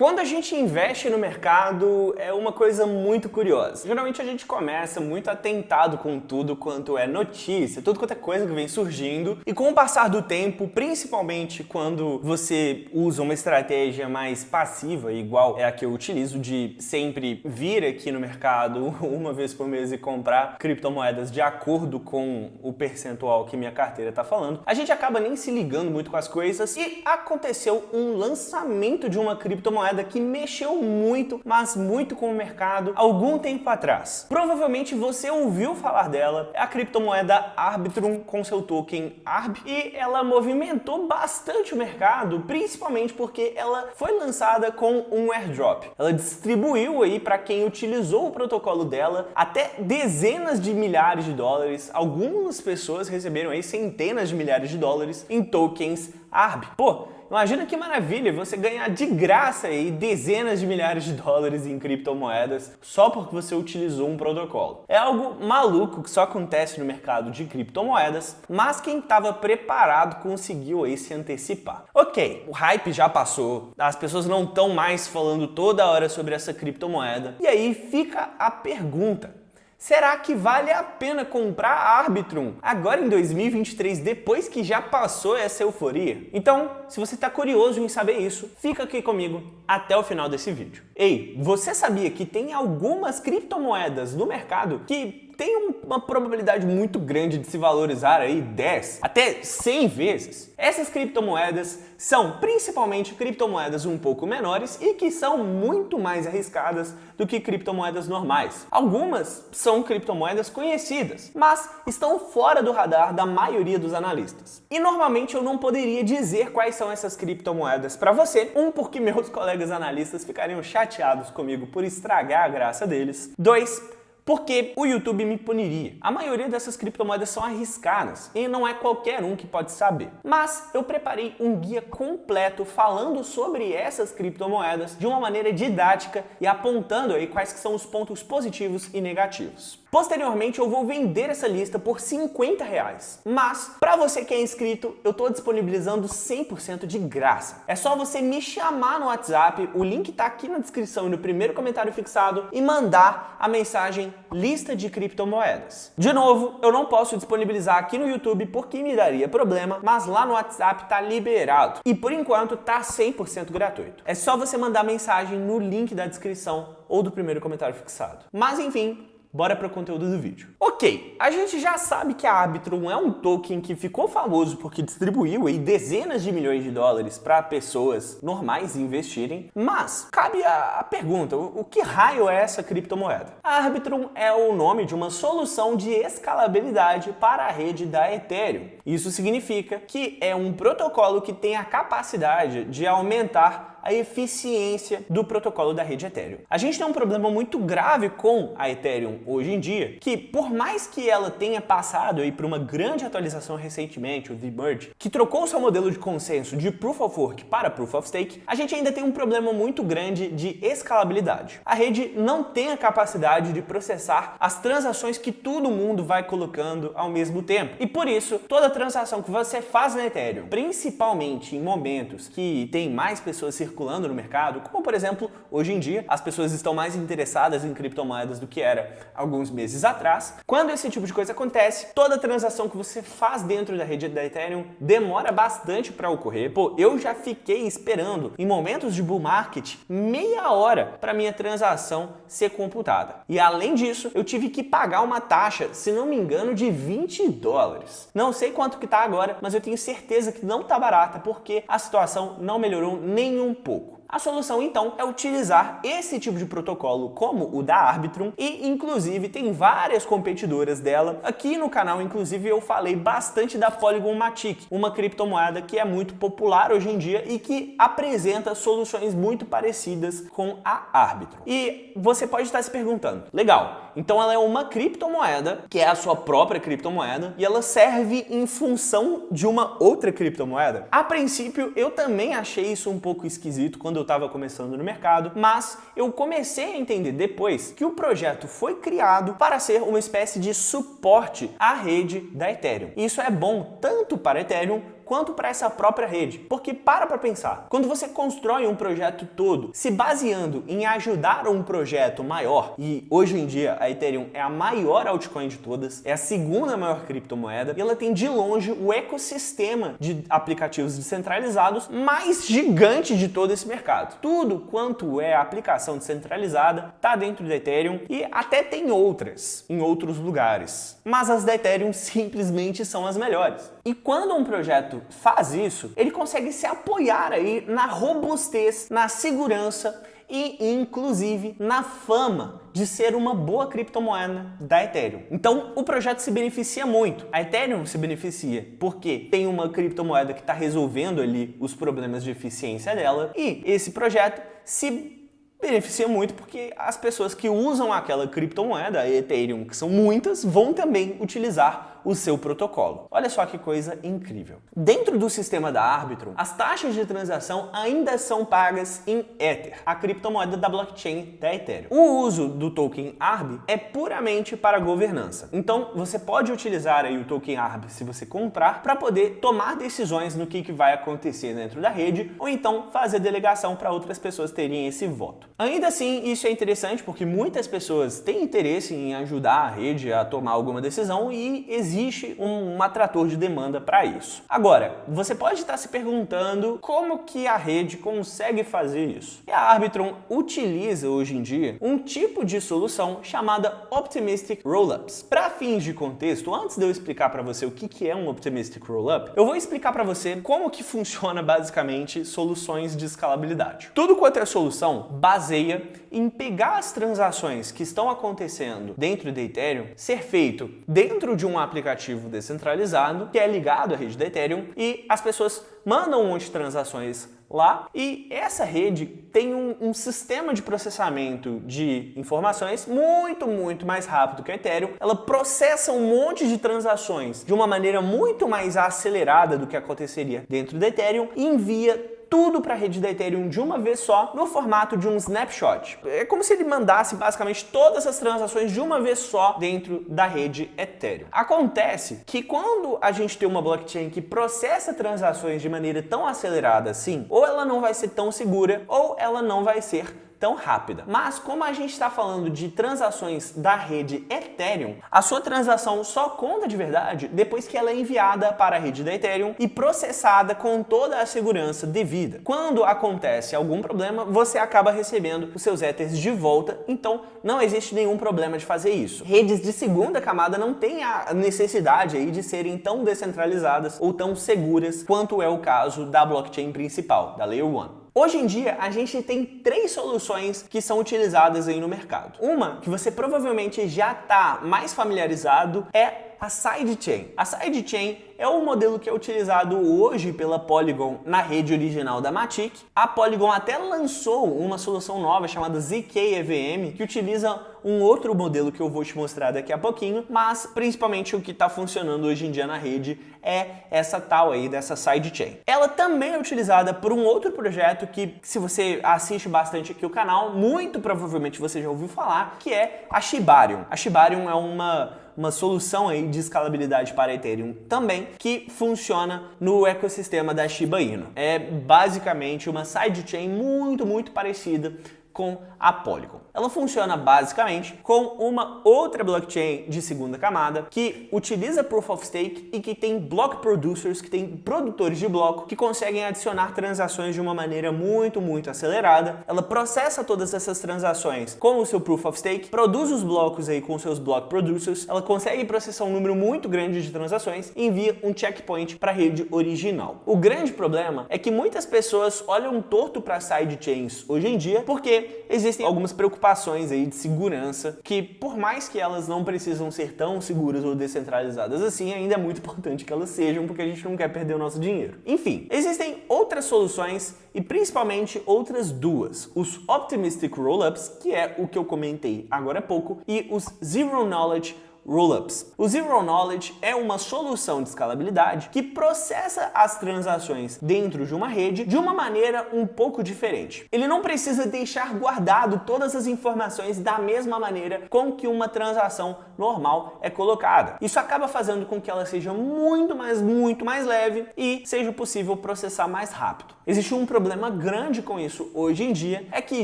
Quando a gente investe no mercado, é uma coisa muito curiosa. Geralmente a gente começa muito atentado com tudo quanto é notícia, tudo quanto é coisa que vem surgindo, e com o passar do tempo, principalmente quando você usa uma estratégia mais passiva, igual é a que eu utilizo, de sempre vir aqui no mercado uma vez por mês e comprar criptomoedas de acordo com o percentual que minha carteira está falando, a gente acaba nem se ligando muito com as coisas, e aconteceu um lançamento de uma criptomoeda que mexeu muito, mas muito com o mercado algum tempo atrás. Provavelmente você ouviu falar dela, é a criptomoeda Arbitrum com seu token ARB, e ela movimentou bastante o mercado, principalmente porque ela foi lançada com um airdrop. Ela distribuiu aí para quem utilizou o protocolo dela até dezenas de milhares de dólares, algumas pessoas receberam aí centenas de milhares de dólares em tokens ARB. Pô, imagina que maravilha você ganhar de graça aí dezenas de milhares de dólares em criptomoedas só porque você utilizou um protocolo. É algo maluco que só acontece no mercado de criptomoedas, mas quem estava preparado conseguiu aí se antecipar. Ok, o hype já passou, as pessoas não estão mais falando toda hora sobre essa criptomoeda, e aí fica a pergunta: será que vale a pena comprar a Arbitrum agora em 2023, depois que já passou essa euforia? Então, se você está curioso em saber isso, fica aqui comigo até o final desse vídeo. Ei, você sabia que tem algumas criptomoedas no mercado que tem uma probabilidade muito grande de se valorizar aí 10 até 100 vezes? Essas criptomoedas são principalmente criptomoedas um pouco menores e que são muito mais arriscadas do que criptomoedas normais. Algumas são criptomoedas conhecidas, mas estão fora do radar da maioria dos analistas. E normalmente eu não poderia dizer quais são essas criptomoedas para você. Porque meus colegas analistas ficariam chateados comigo por estragar a graça deles. 2, porque o YouTube me puniria. A maioria dessas criptomoedas são arriscadas e não é qualquer um que pode saber. Mas eu preparei um guia completo falando sobre essas criptomoedas de uma maneira didática e apontando aí quais que são os pontos positivos e negativos. Posteriormente eu vou vender essa lista por R$50. Mas, para você que é inscrito, eu estou disponibilizando 100% de graça. É só você me chamar no WhatsApp, o link está aqui na descrição e no primeiro comentário fixado, e mandar a mensagem lista de criptomoedas. De novo, eu não posso disponibilizar aqui no YouTube porque me daria problema, mas lá no WhatsApp tá liberado. E por enquanto tá 100% gratuito. É só você mandar mensagem no link da descrição ou do primeiro comentário fixado. Mas enfim, bora para o conteúdo do vídeo. Ok, a gente já sabe que a Arbitrum é um token que ficou famoso porque distribuiu aí dezenas de milhões de dólares para pessoas normais investirem, mas cabe a pergunta: o que raio é essa criptomoeda? A Arbitrum é o nome de uma solução de escalabilidade para a rede da Ethereum. Isso significa que é um protocolo que tem a capacidade de aumentar a eficiência do protocolo da rede Ethereum. A gente tem um problema muito grave com a Ethereum hoje em dia, que por mais que ela tenha passado aí por uma grande atualização recentemente, o The-Merge, que trocou seu modelo de consenso de Proof of Work para Proof of Stake, a gente ainda tem um problema muito grande de escalabilidade. A rede não tem a capacidade de processar as transações que todo mundo vai colocando ao mesmo tempo. E por isso, toda transação que você faz na Ethereum, principalmente em momentos que tem mais pessoas circulando no mercado, como por exemplo, hoje em dia, as pessoas estão mais interessadas em criptomoedas do que era alguns meses atrás. Quando esse tipo de coisa acontece, toda transação que você faz dentro da rede da Ethereum demora bastante para ocorrer. Pô, eu já fiquei esperando, em momentos de bull market, meia hora para minha transação ser computada. E além disso, eu tive que pagar uma taxa, se não me engano, de $20. Não sei quanto que tá agora, mas eu tenho certeza que não tá barata, porque a situação não melhorou nem um pouco. A solução, então, é utilizar esse tipo de protocolo como o da Arbitrum e, inclusive, tem várias competidoras dela. Aqui no canal, inclusive, eu falei bastante da Polygon Matic, uma criptomoeda que é muito popular hoje em dia e que apresenta soluções muito parecidas com a Arbitrum. E você pode estar se perguntando, legal, então ela é uma criptomoeda, que é a sua própria criptomoeda, e ela serve em função de uma outra criptomoeda? A princípio, eu também achei isso um pouco esquisito quando eu estava começando no mercado, mas eu comecei a entender depois que o projeto foi criado para ser uma espécie de suporte à rede da Ethereum. Isso é bom tanto para Ethereum quanto para essa própria rede. Porque para pensar, quando você constrói um projeto todo se baseando em ajudar um projeto maior, e hoje em dia a Ethereum é a maior altcoin de todas, é a segunda maior criptomoeda, e ela tem de longe o ecossistema de aplicativos descentralizados mais gigante de todo esse mercado. Tudo quanto é aplicação descentralizada está dentro da Ethereum e até tem outras em outros lugares. Mas as da Ethereum simplesmente são as melhores. E quando um projeto faz isso, ele consegue se apoiar aí na robustez, na segurança e, inclusive, na fama de ser uma boa criptomoeda da Ethereum. Então, o projeto se beneficia muito. A Ethereum se beneficia porque tem uma criptomoeda que está resolvendo ali os problemas de eficiência dela, e esse projeto se beneficia muito porque as pessoas que usam aquela criptomoeda, a Ethereum, que são muitas, vão também utilizar o seu protocolo. Olha só que coisa incrível. Dentro do sistema da Arbitrum, as taxas de transação ainda são pagas em Ether, a criptomoeda da blockchain da Ethereum. O uso do token ARB é puramente para governança. Então, você pode utilizar aí o token ARB se você comprar para poder tomar decisões no que vai acontecer dentro da rede, ou então fazer delegação para outras pessoas terem esse voto. Ainda assim, isso é interessante porque muitas pessoas têm interesse em ajudar a rede a tomar alguma decisão e existe um atrator de demanda para isso. Agora, você pode estar se perguntando como que a rede consegue fazer isso. E a Arbitrum utiliza hoje em dia um tipo de solução chamada Optimistic Rollups. Para fins de contexto, antes de eu explicar para você o que é um Optimistic Rollup, eu vou explicar para você como que funciona basicamente soluções de escalabilidade. Tudo quanto é solução baseia em pegar as transações que estão acontecendo dentro da Ethereum, ser feito dentro de um aplicativo descentralizado que é ligado à rede da Ethereum, e as pessoas mandam um monte de transações lá, e essa rede tem um sistema de processamento de informações muito mais rápido que a Ethereum. Ela processa um monte de transações de uma maneira muito mais acelerada do que aconteceria dentro da Ethereum e envia tudo para a rede da Ethereum de uma vez só, no formato de um snapshot. É como se ele mandasse basicamente todas as transações de uma vez só dentro da rede Ethereum. Acontece que quando a gente tem uma blockchain que processa transações de maneira tão acelerada assim, ou ela não vai ser tão segura, ou ela não vai ser tão rápida. Mas como a gente está falando de transações da rede Ethereum, a sua transação só conta de verdade depois que ela é enviada para a rede da Ethereum e processada com toda a segurança devida. Quando acontece algum problema, você acaba recebendo os seus Ethers de volta, então não existe nenhum problema de fazer isso. Redes de segunda camada não têm a necessidade aí de serem tão descentralizadas ou tão seguras quanto é o caso da blockchain principal, da Layer 1. Hoje em dia, a gente tem 3 soluções que são utilizadas aí no mercado. Uma, que você provavelmente já está mais familiarizado, é a sidechain. A sidechain é o modelo que é utilizado hoje pela Polygon na rede original da Matic. A Polygon até lançou uma solução nova chamada zk-EVM, que utiliza um outro modelo que eu vou te mostrar daqui a pouquinho, mas principalmente o que está funcionando hoje em dia na rede é essa tal aí dessa sidechain. Ela também é utilizada por um outro projeto que, se você assiste bastante aqui o canal, muito provavelmente você já ouviu falar, que é a Shibarium. A Shibarium é uma solução aí de escalabilidade para Ethereum também, que funciona no ecossistema da Shiba Inu. É basicamente uma sidechain muito parecida com a Polygon. Ela funciona basicamente com uma outra blockchain de segunda camada que utiliza Proof of Stake e que tem block producers, que tem produtores de bloco que conseguem adicionar transações de uma maneira muito acelerada. Ela processa todas essas transações com o seu Proof of Stake, produz os blocos aí com seus block producers, ela consegue processar um número muito grande de transações e envia um checkpoint para a rede original. O grande problema é que muitas pessoas olham torto para sidechains hoje em dia porque existem algumas preocupações aí de segurança que, por mais que elas não precisam ser tão seguras ou descentralizadas assim, ainda é muito importante que elas sejam, porque a gente não quer perder o nosso dinheiro. Enfim, existem outras soluções e principalmente outras duas: os Optimistic Rollups, que é o que eu comentei agora há pouco, e os Zero Knowledge Rollups. O Zero Knowledge é uma solução de escalabilidade que processa as transações dentro de uma rede de uma maneira um pouco diferente. Ele não precisa deixar guardado todas as informações da mesma maneira com que uma transação normal é colocada. Isso acaba fazendo com que ela seja muito mais leve e seja possível processar mais rápido. Existe um problema grande com isso hoje em dia, é que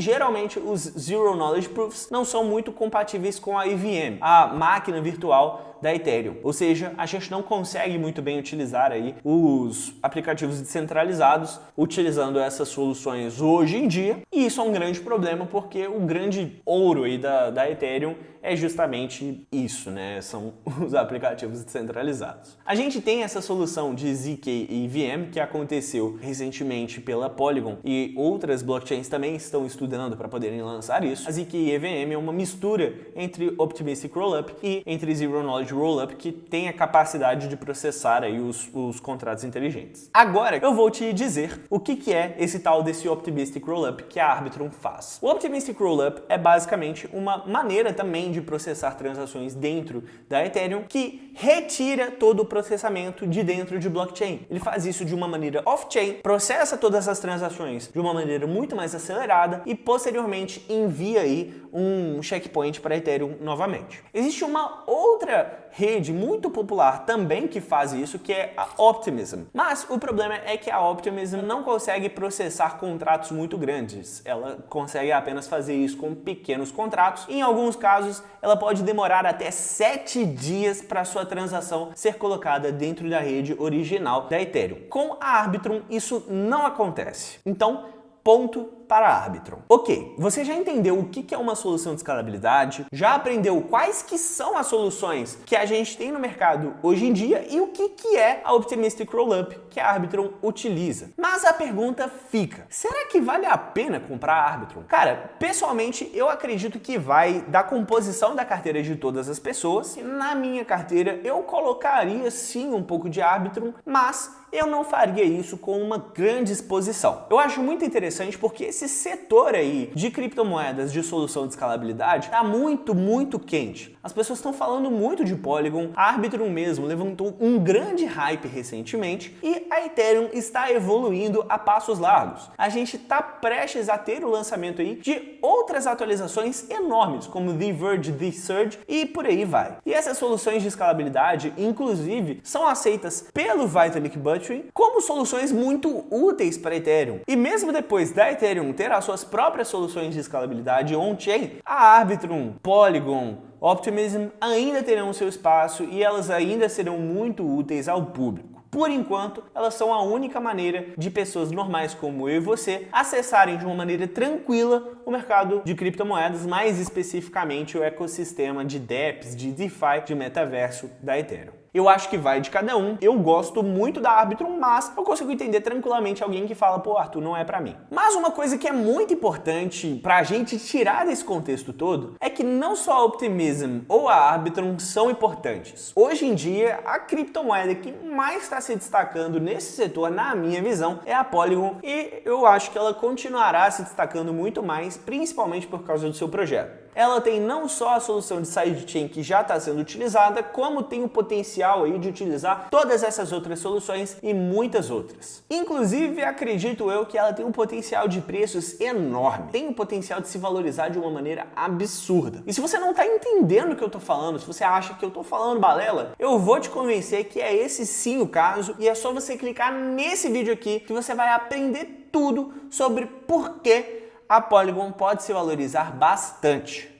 geralmente os Zero Knowledge Proofs não são muito compatíveis com a EVM, a máquina virtual da Ethereum. Ou seja, a gente não consegue muito bem utilizar aí os aplicativos descentralizados utilizando essas soluções hoje em dia, e isso é um grande problema porque o grande ouro aí da Ethereum é justamente isso, né? São os aplicativos descentralizados. A gente tem essa solução de ZK EVM que aconteceu recentemente pela Polygon e outras blockchains também estão estudando para poderem lançar isso. A ZK EVM é uma mistura entre Optimistic Rollup e entre Zero Knowledge Rollup que tem a capacidade de processar aí os contratos inteligentes. Agora eu vou te dizer o que é esse tal desse Optimistic Rollup que a Arbitrum faz. O Optimistic Rollup é basicamente uma maneira também de processar transações dentro da Ethereum que retira todo o processamento de dentro de blockchain. Ele faz isso de uma maneira off-chain, processa todas as transações de uma maneira muito mais acelerada e posteriormente envia aí um checkpoint para Ethereum novamente. Existe uma outra rede muito popular também que faz isso, que é a Optimism. Mas o problema é que a Optimism não consegue processar contratos muito grandes. Ela consegue apenas fazer isso com pequenos contratos. Em alguns casos, ela pode demorar até 7 dias para sua transação ser colocada dentro da rede original da Ethereum. Com a Arbitrum, isso não acontece. Então, ponto para a Arbitrum. Ok, você já entendeu o que é uma solução de escalabilidade, já aprendeu quais que são as soluções que a gente tem no mercado hoje em dia e o que é a Optimistic Rollup que a Arbitrum utiliza. Mas a pergunta fica, será que vale a pena comprar a Arbitrum? Cara, pessoalmente eu acredito que vai da composição da carteira de todas as pessoas. Na minha carteira eu colocaria sim um pouco de Arbitrum, mas eu não faria isso com uma grande exposição. Eu acho muito interessante porque esse setor aí de criptomoedas de solução de escalabilidade está muito quente. As pessoas estão falando muito de Polygon, a Arbitrum mesmo levantou um grande hype recentemente e a Ethereum está evoluindo a passos largos. A gente está prestes a ter o lançamento aí de outras atualizações enormes, como The Verge, The Surge e por aí vai. E essas soluções de escalabilidade, inclusive, são aceitas pelo Vitalik Buterin como soluções muito úteis para Ethereum. E mesmo depois da Ethereum ter as suas próprias soluções de escalabilidade on-chain, a Arbitrum, Polygon, Optimism ainda terão seu espaço e elas ainda serão muito úteis ao público. Por enquanto, elas são a única maneira de pessoas normais como eu e você acessarem de uma maneira tranquila o mercado de criptomoedas, mais especificamente o ecossistema de dApps, de DeFi, de metaverso da Ethereum. Eu acho que vai de cada um. Eu gosto muito da Arbitrum, mas eu consigo entender tranquilamente alguém que fala, pô, Arthur, não é pra mim. Mas uma coisa que é muito importante pra gente tirar desse contexto todo é que não só a Optimism ou a Arbitrum são importantes. Hoje em dia, a criptomoeda que mais está se destacando nesse setor, na minha visão, é a Polygon e eu acho que ela continuará se destacando muito mais, principalmente por causa do seu projeto. Ela tem não só a solução de sidechain que já está sendo utilizada, como tem o potencial aí de utilizar todas essas outras soluções e muitas outras. Inclusive, acredito eu que ela tem um potencial de preços enorme, tem o potencial de se valorizar de uma maneira absurda. E se você não está entendendo o que eu estou falando, se você acha que eu estou falando balela, eu vou te convencer que é esse sim o caso e é só você clicar nesse vídeo aqui que você vai aprender tudo sobre por que a Polygon pode se valorizar bastante.